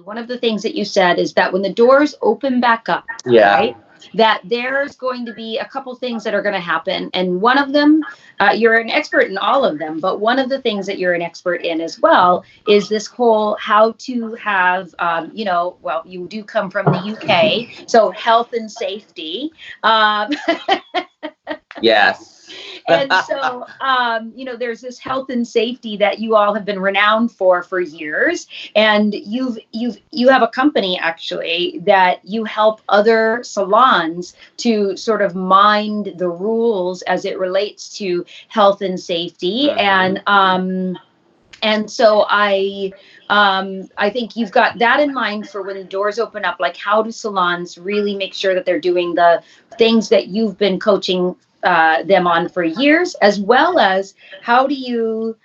one of the things that you said is that when the doors open back up, right, that there's going to be a couple things that are going to happen. And one of them, you're an expert in all of them, but one of the things that you're an expert in as well is this whole how to have, well, you do come from the UK, so health and safety. Yes. And so, there's this health and safety that you all have been renowned for years. And you have a company actually that you help other salons to sort of mind the rules as it relates to health and safety. Mm-hmm. And so I think you've got that in mind for when the doors open up, like how do salons really make sure that they're doing the things that you've been coaching them on for years, as well as how do you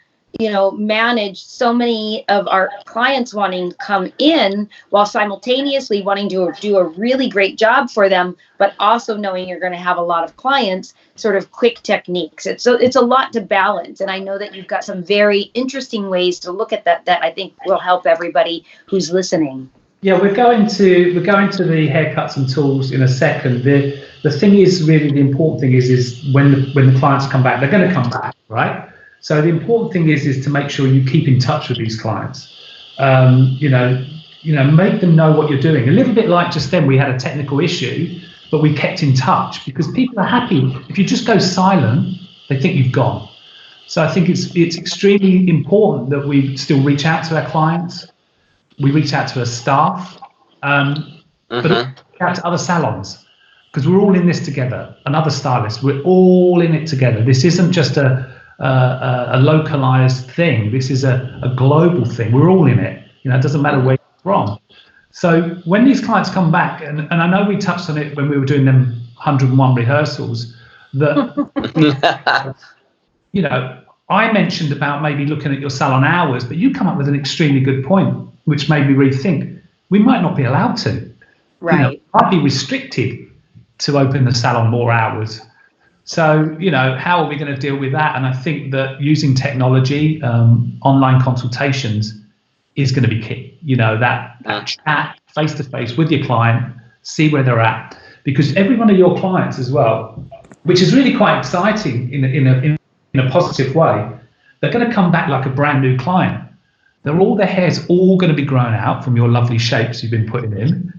manage so many of our clients wanting to come in while simultaneously wanting to do a really great job for them, but also knowing you're going to have a lot of clients, sort of quick techniques. It's a lot to balance. And I know that you've got some very interesting ways to look at that I think will help everybody who's listening. Yeah, we're going to the haircuts and tools in a second. The thing is, really the important thing is when the clients come back, they're going to come back, right? So the important thing is to make sure you keep in touch with these clients. Make them know what you're doing. A little bit like just then, we had a technical issue, but we kept in touch because people are happy. If you just go silent, they think you've gone. So I think it's extremely important that we still reach out to our clients. We reach out to our staff, but reach out to other salons, because we're all in this together, and other stylists. We're all in it together. This isn't just a localized thing. This is a global thing. We're all in it. It doesn't matter where you're from. So when these clients come back, and I know we touched on it when we were doing them 101 rehearsals, that I mentioned about maybe looking at your salon hours, but you come up with an extremely good point, which made me rethink. We might not be allowed to. Right. Might be restricted to open the salon more hours. So, how are we going to deal with that? And I think that using technology, online consultations is going to be key. That chat face-to-face with your client, see where they're at. Because every one of your clients as well, which is really quite exciting in a positive way, they're going to come back like a brand new client. Their hair's all going to be grown out from your lovely shapes you've been putting in.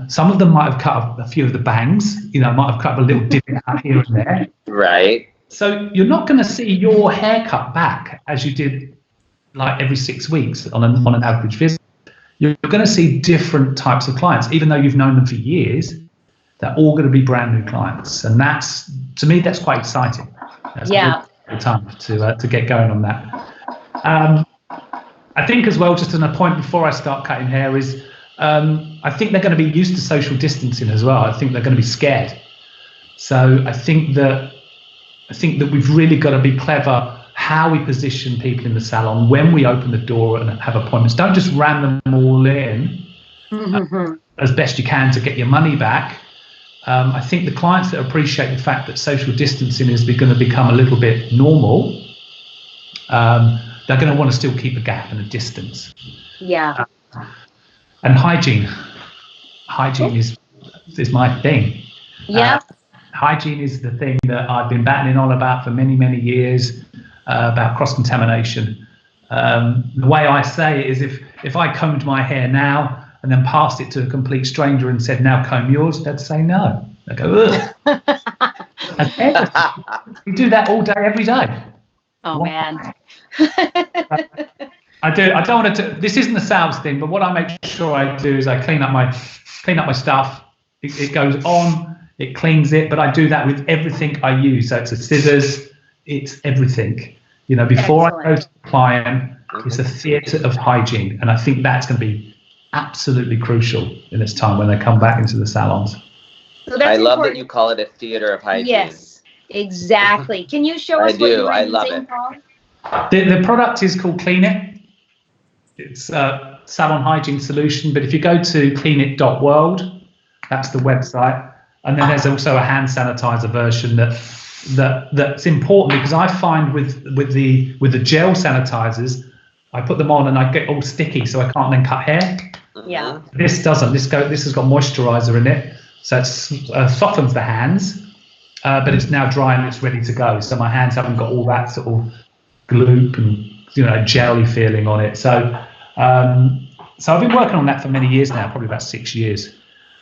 Some of them might have cut a few of the bangs, might have cut a little divot out here and there. Right. So you're not going to see your haircut back as you did like every 6 weeks on an average visit. You're going to see different types of clients, even though you've known them for years. They're all going to be brand new clients, and to me that's quite exciting. That's a good time to get going on that. I think as well, just on a point before I start cutting hair, is I think they're going to be used to social distancing as well. I think they're going to be scared. So I think that we've really got to be clever how we position people in the salon when we open the door and have appointments. Don't just ram them all in as best you can to get your money back. I think the clients that appreciate the fact that social distancing is going to become a little bit normal, they're going to want to still keep a gap and a distance. Yeah. And hygiene is my thing. Yeah. Hygiene is the thing that I've been battling on about for many, many years, about cross-contamination. The way I say it is if I combed my hair now and then passed it to a complete stranger and said, now comb yours, they'd say no. They'd go, ugh. You do that all day, every day. Oh, man. I don't want to. This isn't the sales thing, but what I make sure I do is I clean up my stuff. It goes on, it cleans it, but I do that with everything I use. So it's the scissors, it's everything. Before Excellent. I go to the client, it's a theatre of hygiene, and I think that's going to be absolutely crucial in this time when they come back into the salons. So that's I love that you call it a theatre of hygiene. Yes, exactly. Can you show us what you're using, Paul? The product is called Clean It. It's a salon hygiene solution, but if you go to cleanit.world, that's the website, and then there's also a hand sanitizer version that's important, because I find with the gel sanitizers, I put them on and I get all sticky, so I can't then cut hair. Yeah. This doesn't. This has got moisturizer in it, so it softens the hands, but it's now dry and it's ready to go. So my hands haven't got all that sort of gloop and jelly feeling on it. So I've been working on that for many years now, probably about 6 years.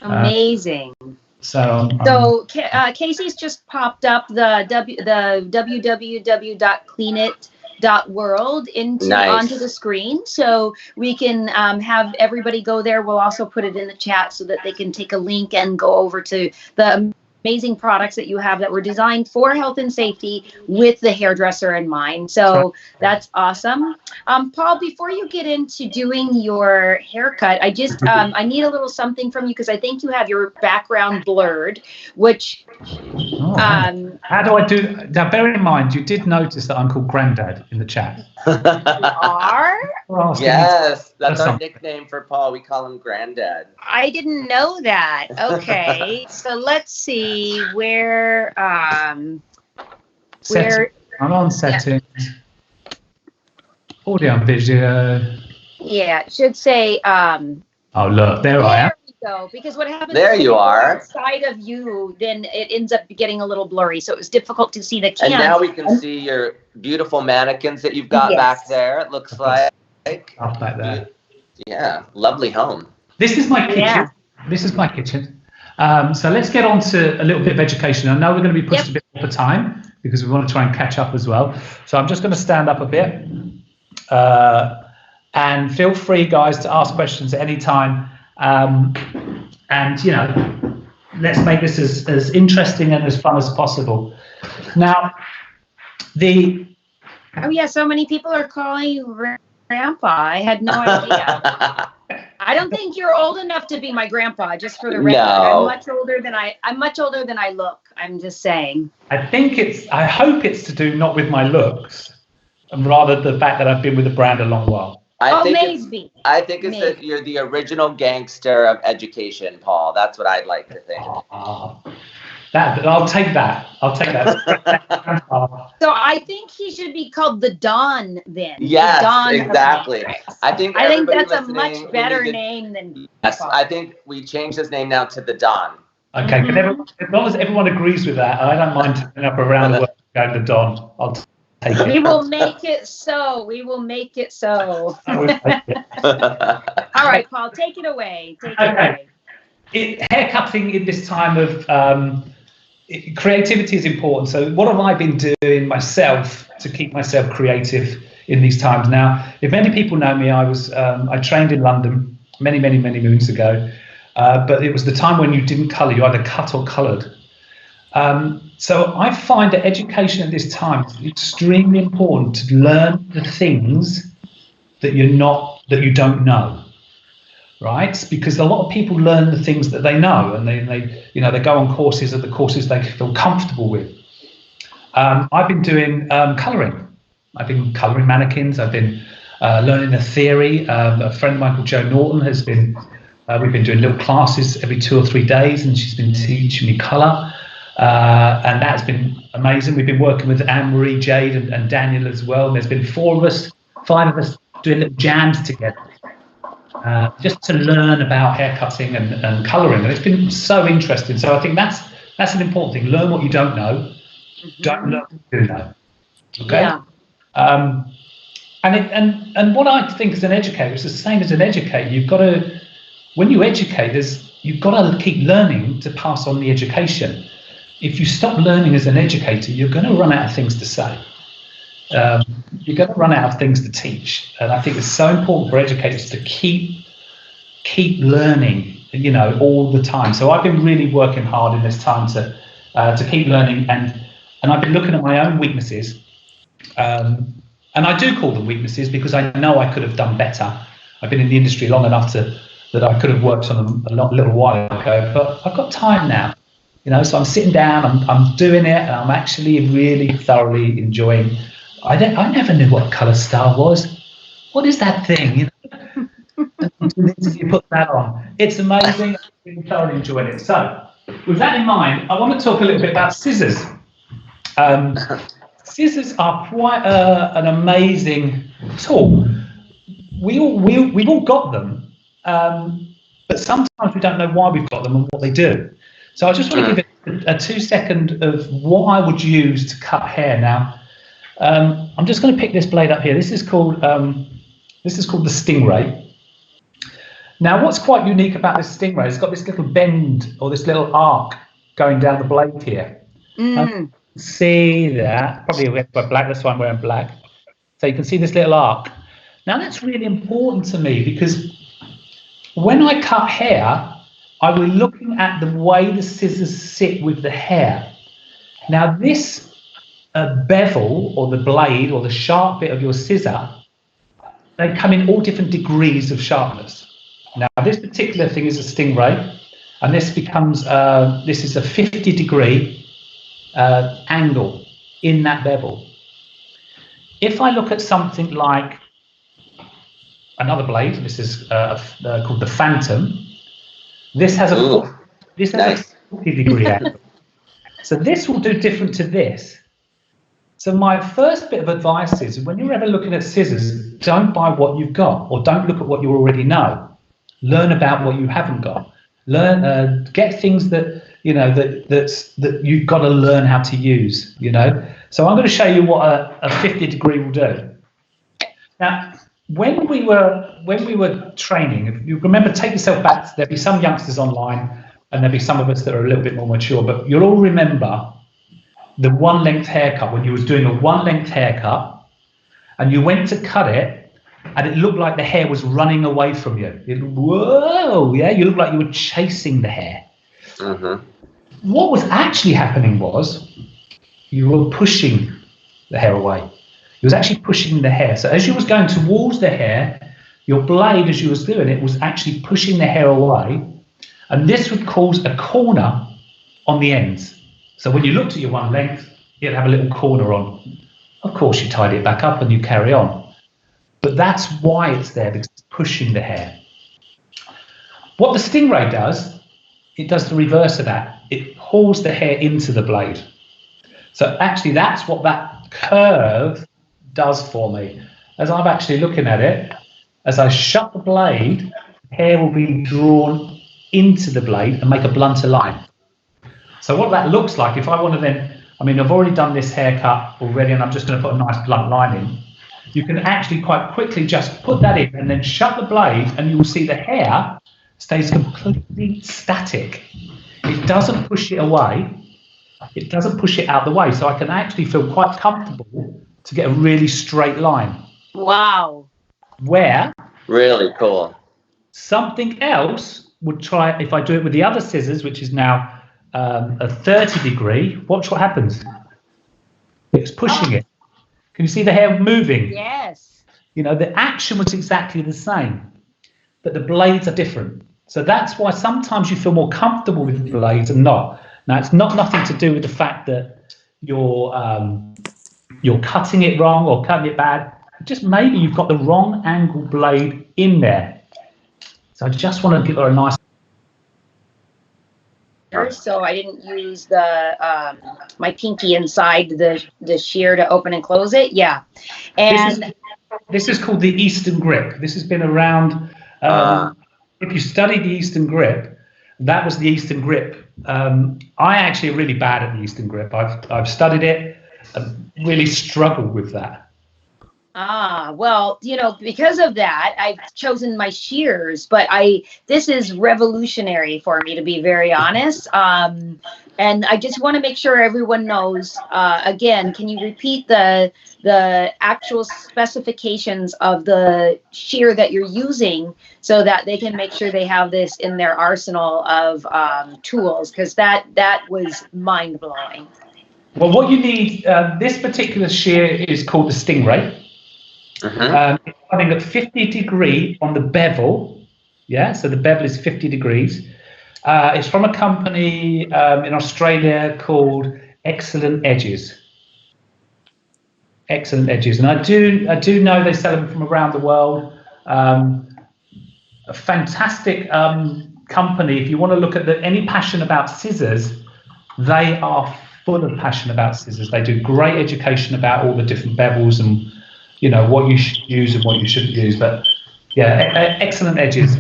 Amazing. So Casey's just popped up the www.cleanit.world onto the screen, so we can have everybody go there. We'll also put it in the chat so that they can take a link and go over to the amazing products that you have that were designed for health and safety with the hairdresser in mind. So that's awesome. Paul, before you get into doing your haircut, I just I need a little something from you, because I think you have your background blurred, which how do I do now? Bear in mind, you did notice that I'm called Granddad in the chat. You are? Yes, that's our nickname for Paul. We call him Granddad. I didn't know that. Okay, so let's see where I'm on settings. Yeah. Audio and video. Yeah, it should say oh look, there I am. Go, because what happens there you are outside of you, then it ends up getting a little blurry, so it was difficult to see the cam. And now we can see your beautiful mannequins that you've got back there. It looks like up back there. Yeah, lovely home. This is my kitchen. Yeah. This is my kitchen. So let's get on to a little bit of education. I know we're going to be pushed a bit for time because we want to try and catch up as well. So I'm just going to stand up a bit, and feel free, guys, to ask questions at any time. And let's make this as interesting and as fun as possible. Now, so many people are calling you Grandpa. I had no idea. I don't think you're old enough to be my grandpa, just for the record. No. I'm much older than I look. I'm just saying. I hope it's to do not with my looks, and rather the fact that I've been with the brand a long while. I think it's that you're the original gangster of education, Paul. That's what I'd like to think. I'll take that. So I think he should be called the Don then. Yes, Don exactly. I think that's a much better name than. Yes, I think we change his name now to the Don. Okay, as long as everyone agrees with that, I don't mind turning up around the world going to Don. I'll take it. We will make it so. All right, Paul, take it away. Haircutting in this time of creativity is important. So what have I been doing myself to keep myself creative in these times? Now, if many people know me, I trained in London many moons ago, but it was the time when you didn't colour, you either cut or coloured. So I find that education at this time is extremely important to learn the things that you don't know, right? Because a lot of people learn the things that they know, and they go on courses at the courses they feel comfortable with. I've been doing colouring. I've been colouring mannequins. I've been learning the theory. A friend of mine called Jo Norton has been. We've been doing little classes every 2 or 3 days, and she's been teaching me colour. And that's been amazing. We've been working with Anne-Marie, Jade, and Daniel as well. And there's been 5 of us doing little jams together, just to learn about haircutting and colouring. And it's been so interesting. So I think that's an important thing. Learn what you don't know. Don't learn what you do know. Okay. Yeah. And what I think as an educator, it's the same as an educator. You've got to, when you educate, you've got to keep learning to pass on the education. If you stop learning as an educator, you're going to run out of things to say. You're going to run out of things to teach. And I think it's so important for educators to keep learning, all the time. So I've been really working hard in this time to keep learning, and I've been looking at my own weaknesses. And I do call them weaknesses because I know I could have done better. I've been in the industry long enough that I could have worked on them a little while ago, but I've got time now. So I'm sitting down, I'm doing it, and I'm actually really thoroughly enjoying. I never knew what a colour star was. What is that thing? You put that on. It's amazing. I'm really thoroughly enjoying it. So, with that in mind, I want to talk a little bit about scissors. Scissors are quite an amazing tool. We've all got them, but sometimes we don't know why we've got them and what they do. So I just want to give it a 2 second of what I would use to cut hair. Now, I'm just going to pick this blade up here. This is called the Stingray. Now, what's quite unique about this Stingray, it's got this little bend or this little arc going down the blade here. See that? Probably we're black, that's why I'm wearing black. So you can see this little arc. Now, that's really important to me because when I cut hair, I will be looking at the way the scissors sit with the hair. Now, this bevel or the blade or the sharp bit of your scissor, they come in all different degrees of sharpness. Now, this particular thing is a Stingray, and this becomes, this is a 50-degree angle in that bevel. If I look at something like another blade, this is called the Phantom. This has a 40-degree angle. So this will do different to this. So my first bit of advice is when you're ever looking at scissors, don't buy what you've got or don't look at what you already know. Learn about what you haven't got. Learn, get things that you know that you've got to learn how to use. You know. So I'm going to show you what a 50-degree will do. Now, when we were training, if you remember, take yourself back. There'll be some youngsters online, and there'll be some of us that are a little bit more mature. But you'll all remember the one-length haircut when you was doing a one-length haircut, and you went to cut it. And it looked like the hair was running away from you. Whoa, yeah, you looked like you were chasing the hair. What was actually happening was you were pushing the hair away. You was actually pushing the hair. So as you was going towards the hair, your blade, as you was doing it, was actually pushing the hair away. And this would cause a corner on the ends. So when you looked at your one length, it'd have a little corner on. Of course, you tidy it back up and you carry on. But that's why it's there, because it's pushing the hair. What the Stingray does, it does the reverse of that. It pulls the hair into the blade. So actually, that's what that curve does for me. As I'm actually looking at it, as I shut the blade, hair will be drawn into the blade and make a blunter line. So what that looks like, if I want to then, I mean, I've already done this haircut already, and I'm just going to put a nice blunt line in. You can actually quite quickly just put that in and then shut the blade, and you will see the hair stays completely static. It doesn't push it away. It doesn't push it out the way. So I can actually feel quite comfortable to get a really straight line. Wow. Where? Really cool. Something else would try, if I do it with the other scissors, which is now a 30-degree, watch what happens. It's pushing it. Can you see the hair moving? Yes. You know, the action was exactly the same, but the blades are different. So that's why sometimes you feel more comfortable with the blades and not. Now, it's nothing to do with the fact that you're cutting it wrong or cutting it bad. Just maybe you've got the wrong angle blade in there. So I just want to give her a nice. So I didn't use the my pinky inside the shear to open and close it. Yeah, and this is called the Eastern grip. This has been around. If you study the Eastern grip, that was the Eastern grip. I actually am really bad at the Eastern grip. I've studied it. I've really struggled with that. Well, you know, because of that, I've chosen my shears, but this is revolutionary for me, to be very honest. And I just want to make sure everyone knows, again, can you repeat the actual specifications of the shear that you're using so that they can make sure they have this in their arsenal of tools? Because that was mind-blowing. Well, what you need, this particular shear is called the Stingray. It's running at 50-degree on the bevel. Yeah, so the bevel is 50 degrees. It's from a company in Australia called Excellent Edges. Excellent Edges, and I do know they sell them from around the world. A fantastic company. If you want to look at any passion about scissors, they are full of passion about scissors. They do great education about all the different bevels and, you know, what you should use and what you shouldn't use. But Yeah, excellent edges.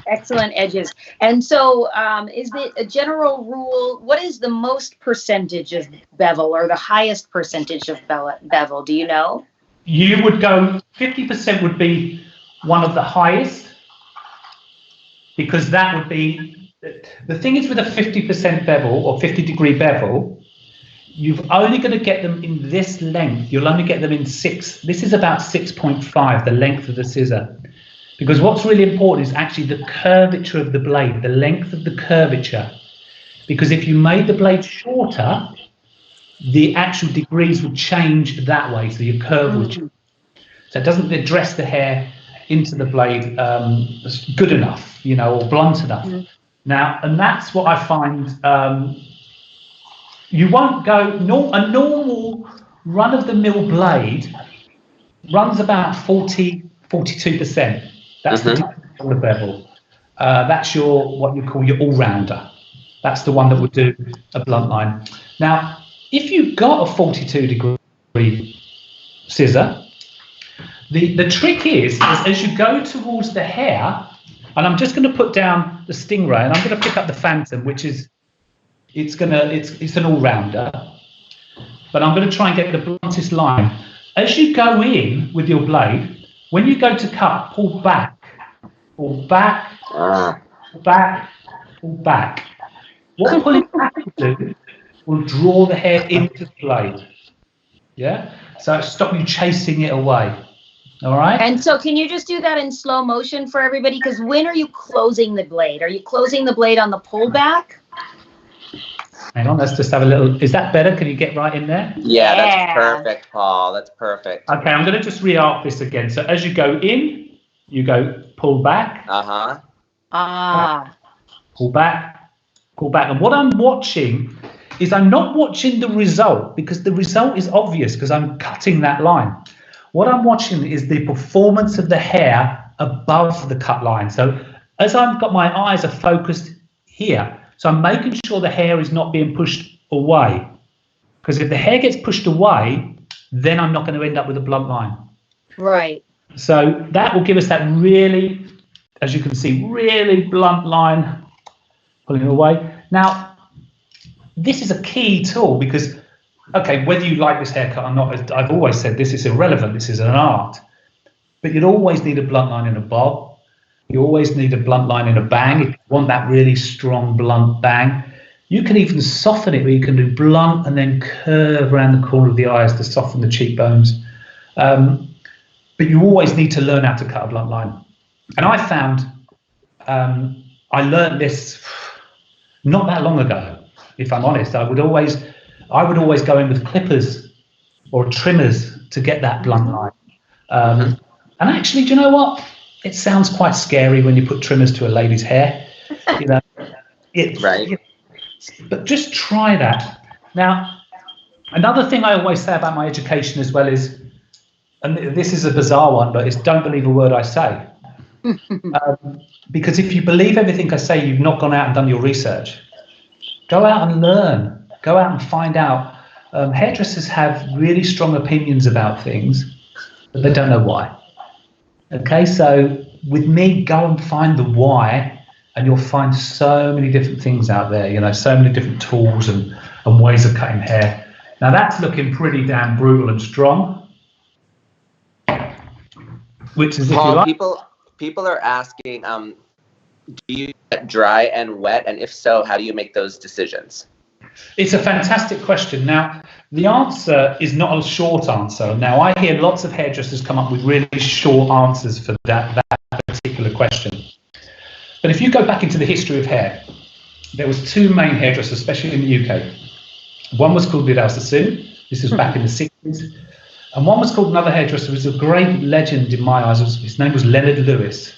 Excellent edges. And so is it a general rule? What is the most percentage of bevel or the highest percentage of bevel? Do you know? You would go 50% would be one of the highest, because that would be, the thing is with a 50% bevel or 50-degree bevel, you're only going to get them in this length. You'll only get them in 6. This is about 6.5, the length of the scissor. Because what's really important is actually the curvature of the blade, the length of the curvature. Because if you made the blade shorter, the actual degrees would change that way, so your curve would change. So it doesn't address the hair into the blade good enough, you know, or blunt enough. Now, and that's what I find, you won't go, a normal run-of-the-mill blade runs about 42%. That's the bevel. That's what you call your all-rounder. That's the one that would do a blunt line. Now, if you've got a 42-degree scissor, the trick is as you go towards the hair, and I'm just going to put down the Stingray, and I'm going to pick up the Phantom, which is it's an all-rounder, but I'm going to try and get the bluntest line. As you go in with your blade, when you go to cut, pull back, pull back, pull back, pull back. What pulling back will do will draw the hair into the blade. Yeah? So stop you chasing it away. All right? And so can you just do that in slow motion for everybody? Because when are you closing the blade? Are you closing the blade on the pullback? Hang on, let's just have a little. Is that better? Can you get right in there? Yeah, that's perfect, Paul. That's perfect. Okay, I'm going to just re-arc this again. So as you go in, you go pull back. Pull back, pull back. And what I'm watching is I'm not watching the result, because the result is obvious because I'm cutting that line. What I'm watching is the performance of the hair above the cut line. So as I've got my eyes are focused here, so I'm making sure the hair is not being pushed away. Because if the hair gets pushed away, then I'm not going to end up with a blunt line. Right. So that will give us that really, as you can see, really blunt line, pulling it away. Now, this is a key tool because, okay, whether you like this haircut or not, I've always said this is irrelevant, this is an art. But you'd always need a blunt line in a bob. You always need a blunt line in a bang. If you want that really strong blunt bang, you can even soften it where you can do blunt and then curve around the corner of the eyes to soften the cheekbones. But you always need to learn how to cut a blunt line. And I found, I learned this not that long ago, if I'm honest. I would always go in with clippers or trimmers to get that blunt line. And actually, do you know what? It sounds quite scary when you put trimmers to a lady's hair. You know, right. But just try that. Now, another thing I always say about my education as well is, and this is a bizarre one, but it's don't believe a word I say. Because if you believe everything I say, you've not gone out and done your research. Go out and learn. Go out and find out. Hairdressers have really strong opinions about things, but they don't know why. Okay, so with me, go and find the why, and you'll find so many different things out there, you know, so many different tools and ways of cutting hair. Now that's looking pretty damn brutal and strong. Which is, Paul, if you like, people are asking, do you get dry and wet? And if so, how do you make those decisions? It's a fantastic question. Now, the answer is not a short answer. Now, I hear lots of hairdressers come up with really short answers for that particular question. But if you go back into the history of hair, there was two main hairdressers, especially in the UK. One was called Vidal Sassoon. This was back in the 60s. And one was called another hairdresser who was a great legend in my eyes. His name was Leonard Lewis.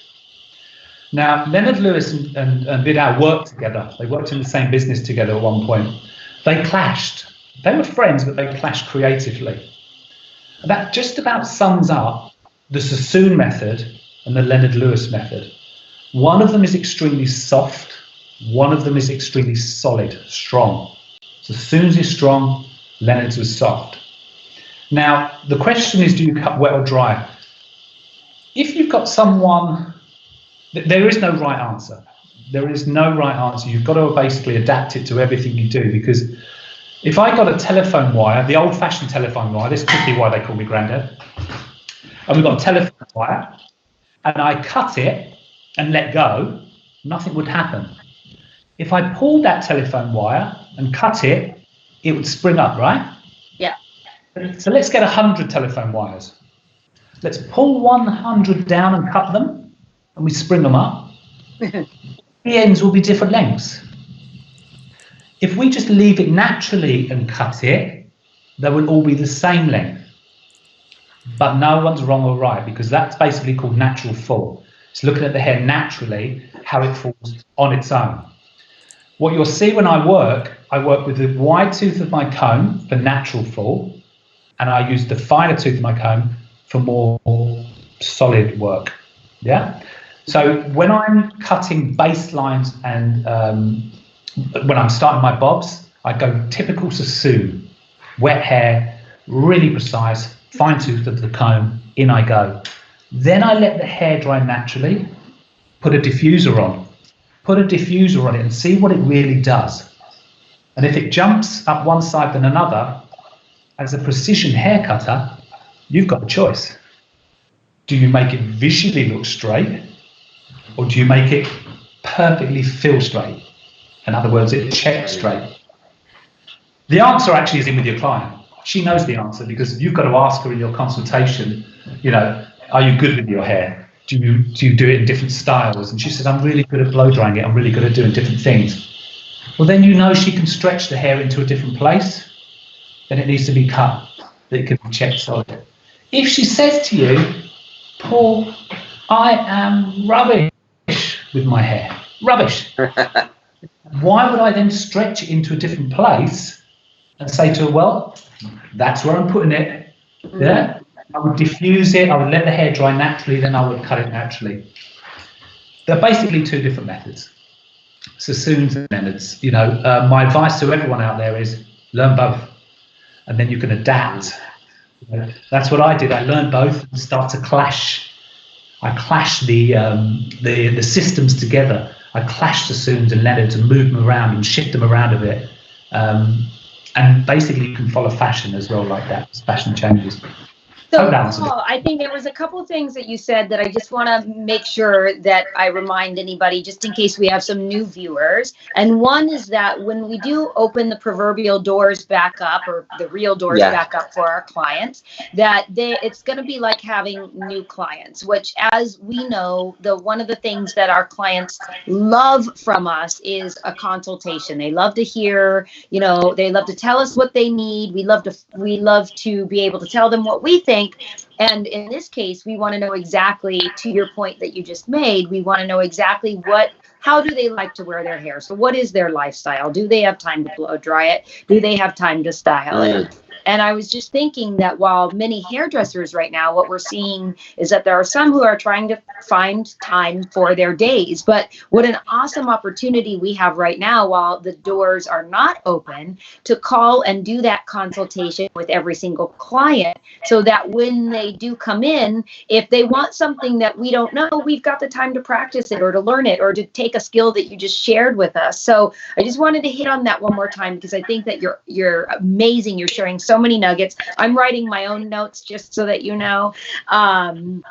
Now, Leonard Lewis and Vidal worked together. They worked in the same business together at one point. They clashed. They were friends, but they clashed creatively. And that just about sums up the Sassoon method and the Leonard Lewis method. One of them is extremely soft. One of them is extremely solid, strong. Sassoon's is strong, Leonard's was soft. Now, the question is, do you cut wet or dry? If you've you've got someone, there is no right answer. There is no right answer. You've got to basically adapt it to everything you do, because if I got a telephone wire, the old-fashioned telephone wire, this could be why they call me Grandad, and we've got a telephone wire, and I cut it and let go, nothing would happen. If I pulled that telephone wire and cut it, it would spring up, right? Yeah. So let's get 100 telephone wires. Let's pull 100 down and cut them, and we spring them up. The ends will be different lengths. If we just leave it naturally and cut it, they will all be the same length. But no one's wrong or right, because that's basically called natural fall. It's looking at the hair naturally, how it falls on its own. What you'll see when I work with the wide tooth of my comb for natural fall, and I use the finer tooth of my comb for more solid work. Yeah. So when I'm cutting baselines and when I'm starting my bobs, I go typical sassoon, wet hair, really precise, fine tooth of the comb, in I go. Then I let the hair dry naturally, put a diffuser on it and see what it really does. And if it jumps up one side than another, as a precision hair cutter, you've got a choice. Do you make it visually look straight, or do you make it perfectly feel straight? In other words, it checks straight. The answer actually is in with your client. She knows the answer, because you've got to ask her in your consultation, you know, are you good with your hair? Do you do it in different styles? And she says, I'm really good at blow drying it. I'm really good at doing different things. Well, then you know she can stretch the hair into a different place. Then it needs to be cut. That it can be checked solid. If she says to you, Paul, I am rubbish with my hair. Rubbish. Why would I then stretch it into a different place and say to her, well, that's where I'm putting it. Yeah. I would diffuse it, I would let the hair dry naturally, then I would cut it naturally. They're basically two different methods, sassoons and Leonards. You know, my advice to everyone out there is learn both, and then you can adapt. You know, that's what I did. I learned both and start to clash. I clashed the systems together. I clashed sassoons and Leonards and moved them around and shift them around a bit. And basically you can follow fashion as well like that, as fashion changes. So, Paul, I think there was a couple of things that you said that I just want to make sure that I remind anybody, just in case we have some new viewers. And one is that when we do open the proverbial doors back up, or the real doors back up for our clients, that it's going to be like having new clients, which, as we know, one of the things that our clients love from us is a consultation. They love to hear, you know, they love to tell us what they need. We love to be able to tell them what we think. And in this case, we want to know exactly, to your point that you just made, we want to know exactly how do they like to wear their hair? So what is their lifestyle? Do they have time to blow dry it? Do they have time to style it? And I was just thinking that while many hairdressers right now, what we're seeing is that there are some who are trying to find time for their days. But what an awesome opportunity we have right now, while the doors are not open, to call and do that consultation with every single client, so that when they do come in, if they want something that we don't know, we've got the time to practice it or to learn it or to take a skill that you just shared with us. So I just wanted to hit on that one more time, because I think that you're amazing. You're sharing so many nuggets. I'm writing my own notes just so that you know. And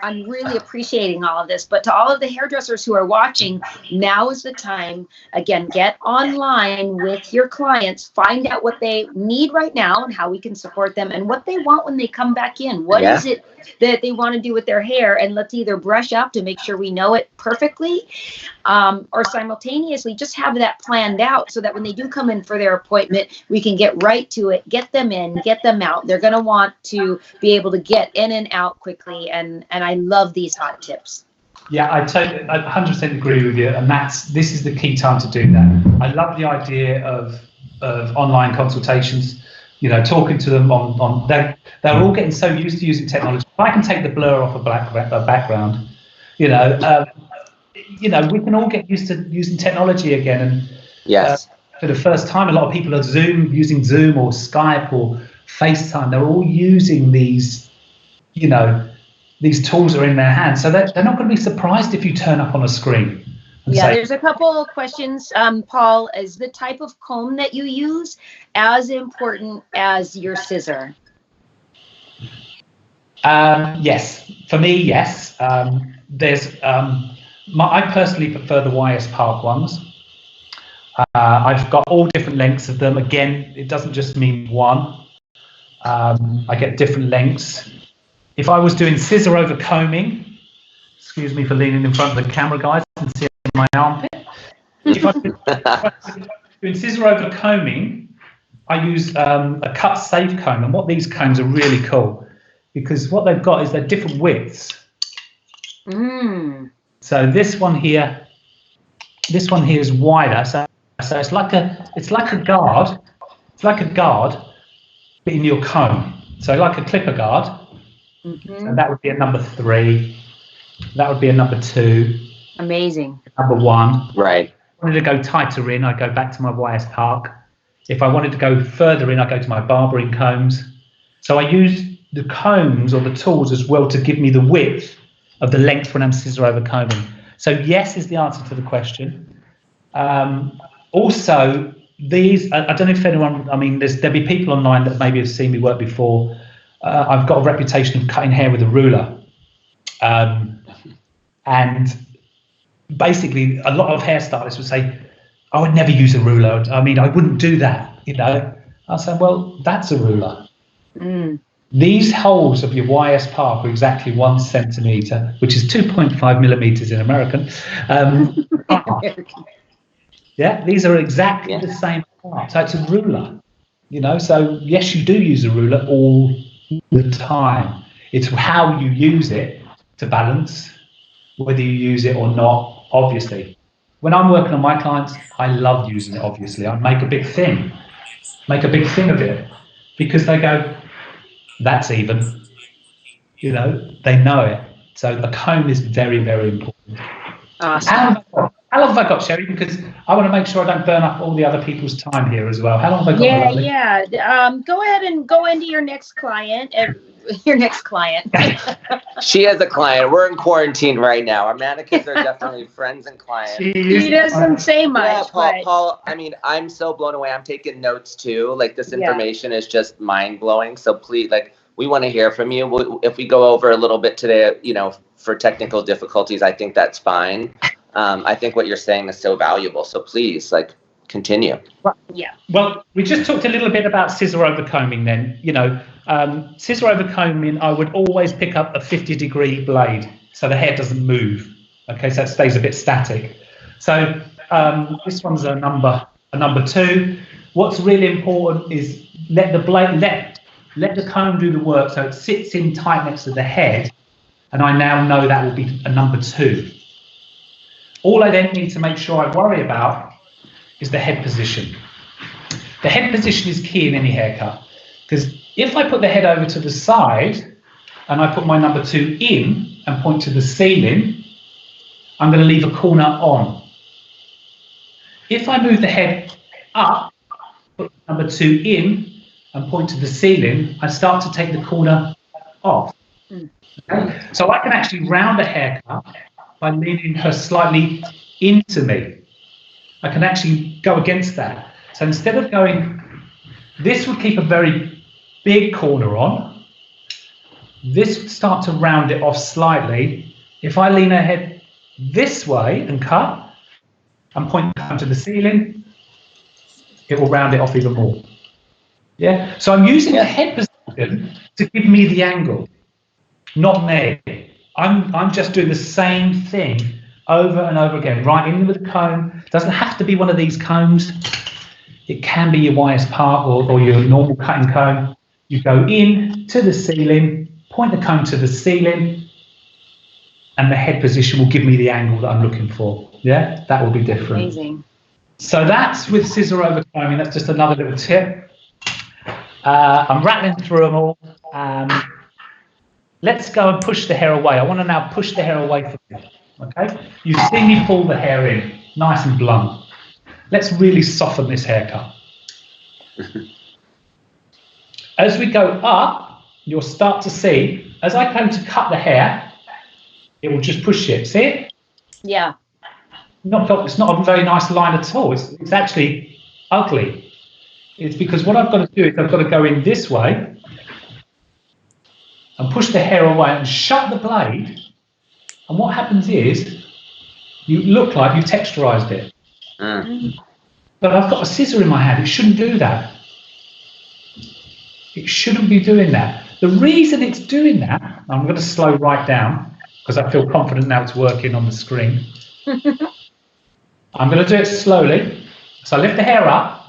I'm really appreciating all of this. But to all of the hairdressers who are watching, now is the time. Again, get online with your clients. Find out what they need right now and how we can support them, and what they want when they come back in. What is it that they want to do with their hair? And let's either brush up to make sure we know it perfectly, or simultaneously just have that planned out, so that when they do come in for their appointment, we can get right to it, get them in, get them out. They're going to want to be able to get in and out quickly. And I love these hot tips. Yeah, I 100% agree with you. And this is the key time to do that. I love the idea of online consultations, you know, talking to them they're all getting so used to using technology. If I can take the blur off a background, you know, we can all get used to using technology again. And for the first time, a lot of people are using Zoom or Skype or FaceTime. They're all using these, you know, these tools are in their hands. So they're not going to be surprised if you turn up on a screen. Yeah, there's a couple of questions, Paul. Is the type of comb that you use as important as your scissor? Yes, for me, yes. I personally prefer the YS Park ones. I've got all different lengths of them. Again, it doesn't just mean one. I get different lengths. If I was doing scissor over combing, excuse me for leaning in front of the camera, guys, and seeing my armpit. If I was doing scissor over combing, I use a cut safe comb, and what these combs are really cool, because what they've got is they're different widths. So this one here is wider. So it's like a guard. It's like a guard, but in your comb. So like a clipper guard. So that would be a number 3. That would be a number 2. Amazing. Number 1. Right. If I wanted to go tighter in, I go back to my YS Park. If I wanted to go further in, I go to my barbering combs. So I use the combs or the tools as well to give me the width of the length when I'm scissor over combing. So yes is the answer to the question. Also, these, I don't know if anyone, I mean, there'll be people online that maybe have seen me work before. I've got a reputation of cutting hair with a ruler. And basically, a lot of hairstylists would say, I would never use a ruler. I mean, I wouldn't do that, you know. I said, well, that's a ruler. These holes of your YS Park are exactly 1 centimetre, which is 2.5 millimetres in American. Yeah, these are exactly the same part. So it's a ruler, you know. So yes, you do use a ruler all the time. It's how you use it to balance, whether you use it or not, obviously. When I'm working on my clients, I love using it, obviously. I make a big thing of it, because they go, that's even, you know, they know it. So a comb is very, very important. Awesome. How long have I got, Sherry? Because I want to make sure I don't burn up all the other people's time here as well. How long have I got? Yeah. Go ahead and go into your next client. She has a client. We're in quarantine right now. Our mannequins are definitely friends and clients. He doesn't say much. Yeah, Paul, I mean, I'm so blown away. I'm taking notes too. Like, this information is just mind blowing. So please, like, we want to hear from you. If we go over a little bit today, you know, for technical difficulties, I think that's fine. I think what you're saying is so valuable. So please, like, continue. Yeah. Well, we just talked a little bit about scissor over combing then. You know, scissor over combing, I would always pick up a 50-degree blade so the hair doesn't move. Okay, so it stays a bit static. So this one's a number 2. What's really important is let the blade, let the comb do the work so it sits in tight next to the head, and I now know that will be a number 2. All I then need to make sure I worry about is the head position. The head position is key in any haircut, because if I put the head over to the side and I put my number 2 in and point to the ceiling, I'm going to leave a corner on. If I move the head up, put number 2 in and point to the ceiling, I start to take the corner off. Okay? So I can actually round a haircut by leaning her slightly into me. I can actually go against that. So instead of going, this would keep a very big corner on. This would start to round it off slightly. If I lean her head this way and cut and point down to the ceiling, it will round it off even more. Yeah. So I'm using a head position to give me the angle, not me. I'm just doing the same thing over and over again, right in with the comb. It doesn't have to be one of these combs. It can be your YS Park or your normal cutting comb. You go in to the ceiling, point the comb to the ceiling, and the head position will give me the angle that I'm looking for. Yeah, that will be different. Amazing. So that's with scissor over combing. That's just another little tip. I'm rattling through them all. Let's go and push the hair away. I want to now push the hair away from you. Okay? You see me pull the hair in, nice and blunt. Let's really soften this haircut. As we go up, you'll start to see as I go to cut the hair, it will just push it. See it? Yeah. It's not a very nice line at all. It's actually ugly. It's because what I've got to do is I've got to go in this way and push the hair away and shut the blade. And what happens is you look like you texturized it. But I've got a scissor in my hand. It shouldn't do that. It shouldn't be doing that. The reason it's doing that, I'm going to slow right down because I feel confident now it's working on the screen. I'm going to do it slowly. So I lift the hair up.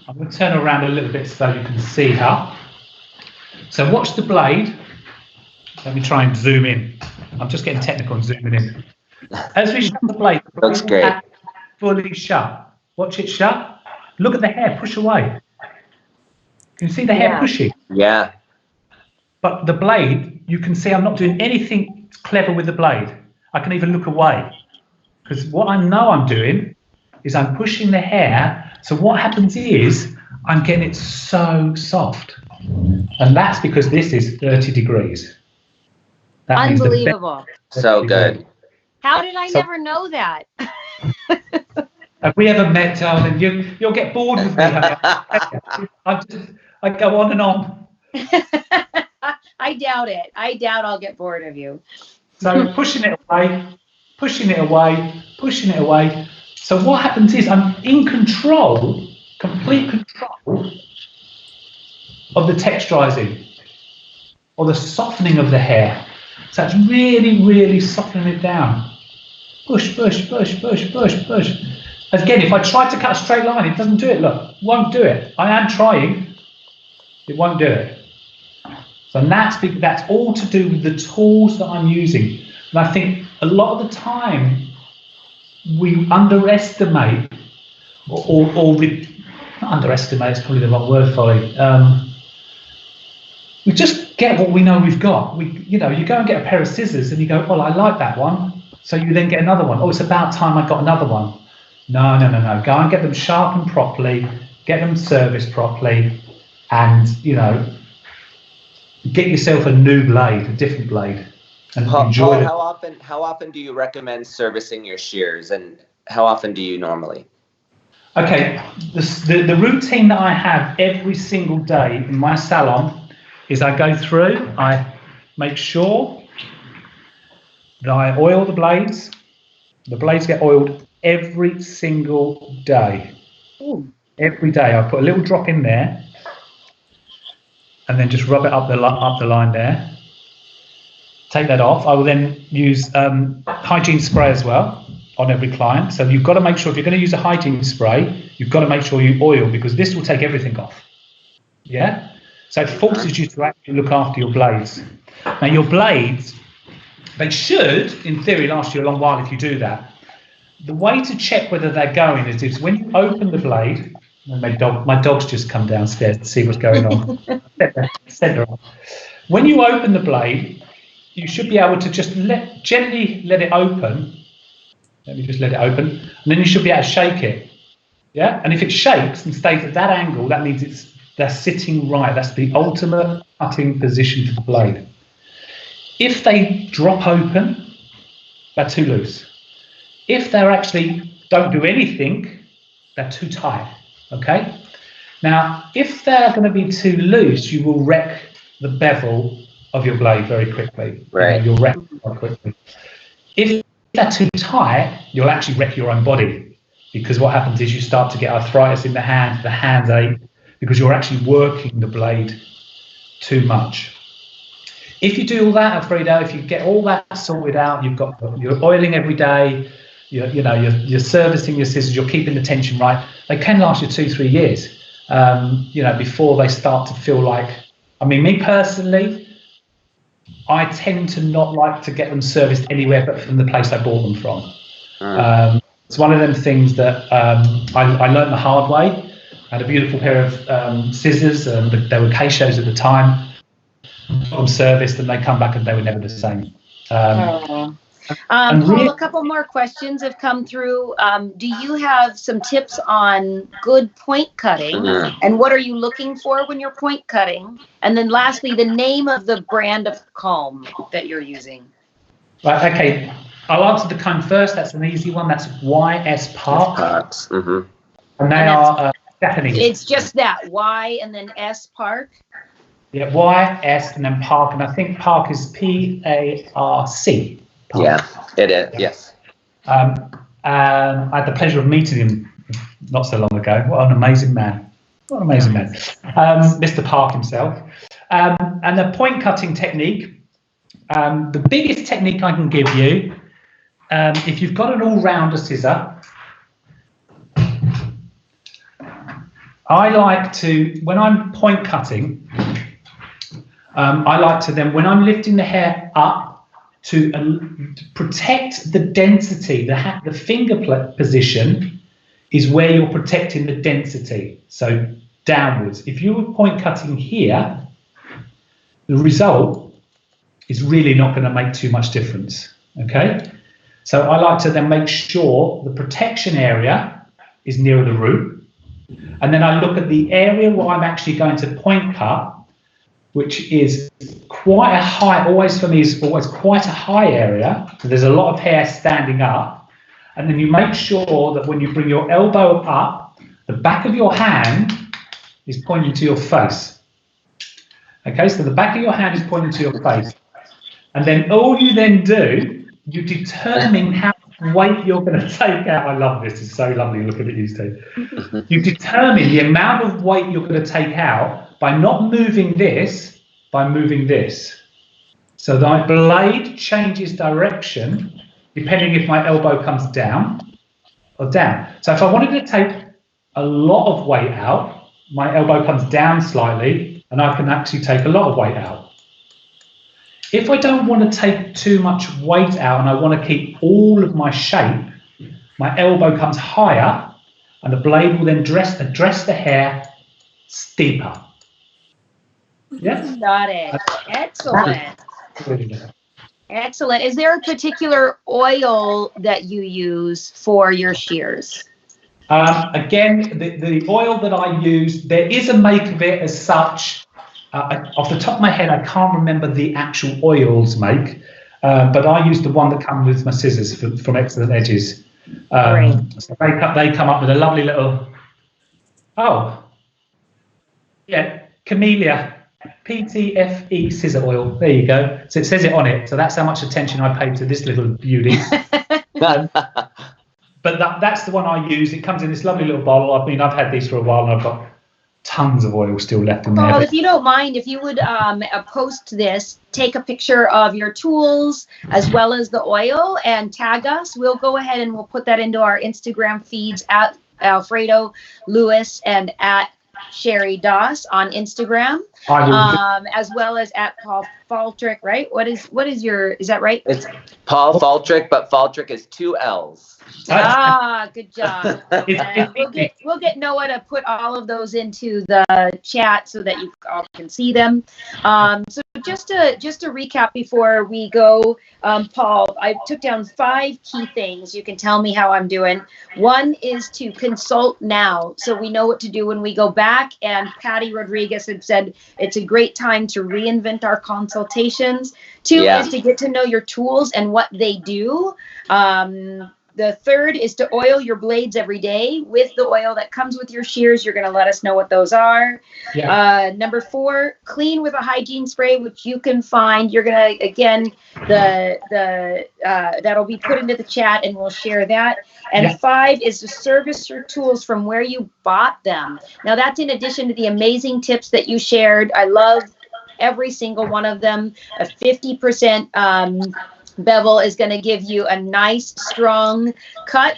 I'm going to turn around a little bit so you can see her. So watch the blade. Let me try and zoom in. I'm just getting technical and zooming in. As we shut the blade, looks great. Fully shut. Watch it shut. Look at the hair push away. Can you see the hair pushing? Yeah. But the blade, you can see I'm not doing anything clever with the blade. I can even look away. Because what I know I'm doing is I'm pushing the hair. So what happens is I'm getting it so soft. And that's because this is 30 degrees. That unbelievable. So good. How did I never know that? If we ever met, darling, you'll get bored with me. I go on and on. I doubt it. I doubt I'll get bored of you. So pushing it away, pushing it away, pushing it away. So what happens is I'm in control, complete control of the texturizing or the softening of the hair. So it's really, really softening it down. Push, push, push, push, push, push. Again, if I try to cut a straight line, it doesn't do it. Look, won't do it. I am trying. It won't do it. So that's all to do with the tools that I'm using. And I think a lot of the time we underestimate, or we not underestimate. It's probably the wrong word for it. We just get what we know we've got. You go and get a pair of scissors and you go, well, I like that one. So you then get another one. Oh, it's about time I got another one. No. Go and get them sharpened properly, get them serviced properly, and get yourself a new blade, a different blade, and enjoy it. How often do you recommend servicing your shears, and how often do you normally? Okay, the routine that I have every single day in my salon is I go through, I make sure that I oil the blades. The blades get oiled every single day. Ooh. Every day I put a little drop in there and then just rub it up the line there. Take that off. I will then use hygiene spray as well on every client. So you've got to make sure if you're going to use a hygiene spray, you've got to make sure you oil because this will take everything off. Yeah? So it forces you to actually look after your blades. Now your blades, they should, in theory, last you a long while if you do that. The way to check whether they're going is when you open the blade, and my dog's just come downstairs to see what's going on. Send her off. When you open the blade, you should be able to just gently let it open. Let me just let it open. And then you should be able to shake it. Yeah? And if it shakes and stays at that angle, that means they're sitting right. That's the ultimate cutting position for the blade. If they drop open, they're too loose. If they actually don't do anything, they're too tight. Okay? Now, if they're going to be too loose, you will wreck the bevel of your blade very quickly. Right. You'll wreck it very quickly. If they're too tight, you'll actually wreck your own body because what happens is you start to get arthritis in the hands ache because you're actually working the blade too much. If you do all that, Alfredo, if you get all that sorted out, you're oiling every day, you're servicing your scissors, you're keeping the tension right, they can last you 2-3 years, before they start to feel like, me personally, I tend to not like to get them serviced anywhere but from the place I bought them from. It's one of them things that I learned the hard way. I had a beautiful pair of scissors, they were K-shows at the time, got them serviced and they come back and they were never the same. Paul, a couple more questions have come through. Do you have some tips on good point cutting? And what are you looking for when you're point cutting? And then lastly, the name of the brand of comb that you're using. Right, okay. I'll answer the comb first. That's an easy one. That's YS Park. And they are Japanese. It's just that, Y and then S Park? Yeah, Y, S, and then Park. And I think Park is P-A-R-C. Park. Yeah, it is, yes. I had the pleasure of meeting him not so long ago. What an amazing man. What an amazing man. Mr. Park himself. And the point cutting technique, the biggest technique I can give you, if you've got an all-rounder scissor, I like to, when I'm point cutting, I like to then, when I'm lifting the hair up to protect the density, the finger position is where you're protecting the density. So downwards. If you were point cutting here, the result is really not going to make too much difference. Okay. So I like to then make sure the protection area is nearer the root. And then I look at the area where I'm actually going to point cut, which is quite a high, always for me is always quite a high area. So there's a lot of hair standing up. And then you make sure that when you bring your elbow up, the back of your hand is pointing to your face. Okay, so the back of your hand is pointing to your face. And then all you then do, you determine how much weight you're going to take out. I love this. It's so lovely looking at you, Steve. You determine the amount of weight you're going to take out by not moving this, by moving this. So the blade changes direction depending if my elbow comes down or down. So if I wanted to take a lot of weight out, my elbow comes down slightly and I can actually take a lot of weight out. If I don't want to take too much weight out and I want to keep all of my shape, my elbow comes higher and the blade will then address the hair steeper. Yes? Got it. Excellent. Excellent. Is there a particular oil that you use for your shears? Again, the oil that I use, there is a make of it as such. Off the top of my head, I can't remember the actual oils make, but I use the one that comes with my scissors from Excellent Edges. So they come up with a lovely little, Camellia, PTFE scissor oil. There you go. So it says it on it. So that's how much attention I paid to this little beauty. But that's the one I use. It comes in this lovely little bottle. I mean, I've had these for a while and I've got tons of oil still left in there. Well, if you don't mind, if you would post this, take a picture of your tools as well as the oil and tag us. We'll go ahead and we'll put that into our Instagram feeds at Alfredo Lewis and at Sherry Doss on Instagram, as well as at Paul Falltrick, right? What is your, is that right? It's Paul Falltrick, but Falltrick is 2 L's. Good job. We'll get Noah to put all of those into the chat so that you all can see them. So just to recap before we go, Paul, I took down 5 key things. You can tell me how I'm doing. 1 is to consult now, so we know what to do when we go back. And Patty Rodriguez had said it's a great time to reinvent our consultations. 2 is to get to know your tools and what they do. The 3rd is to oil your blades every day with the oil that comes with your shears. You're going to let us know what those are. Number 4, clean with a hygiene spray, which you can find. You're going to, again, that'll be put into the chat and we'll share that. And 5 is to service your tools from where you bought them. Now, that's in addition to the amazing tips that you shared. I love every single one of them. A 50% bevel is going to give you a nice strong cut.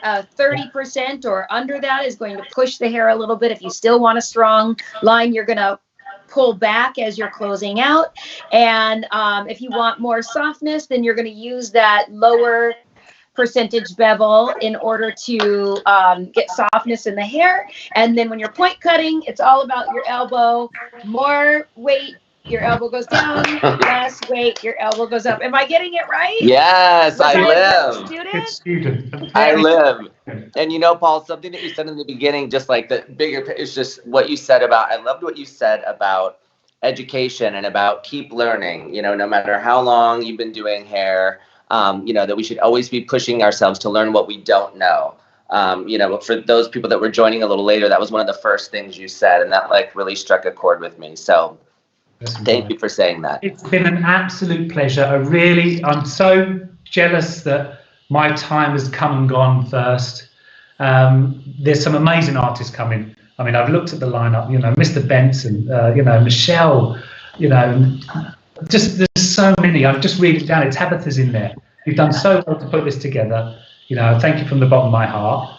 30% or under that is going to push the hair a little bit. If you still want a strong line, you're going to pull back as you're closing out. And if you want more softness, then you're going to use that lower percentage bevel in order to get softness in the hair. And then when you're point cutting, it's all about your elbow. More weight your elbow goes down. Less weight, your elbow goes up. Am I getting it right? Yes, I live. Good student. I live. And you know, Paul, something that you said in the beginning, just like the bigger, is just what you said about, I loved what you said about education and about keep learning, you know, no matter how long you've been doing hair, you know, that we should always be pushing ourselves to learn what we don't know. You know, for those people that were joining a little later, that was one of the first things you said, and that like really struck a chord with me. So thank you for saying that. It's been an absolute pleasure. I'm so jealous that my time has come and gone first. There's some amazing artists coming. I mean, I've looked at the lineup, you know, Mr. Benson, you know, Michelle, you know, just there's so many. I'm just reading down it. Tabitha's in there. You've done so well to put this together. You know, thank you from the bottom of my heart.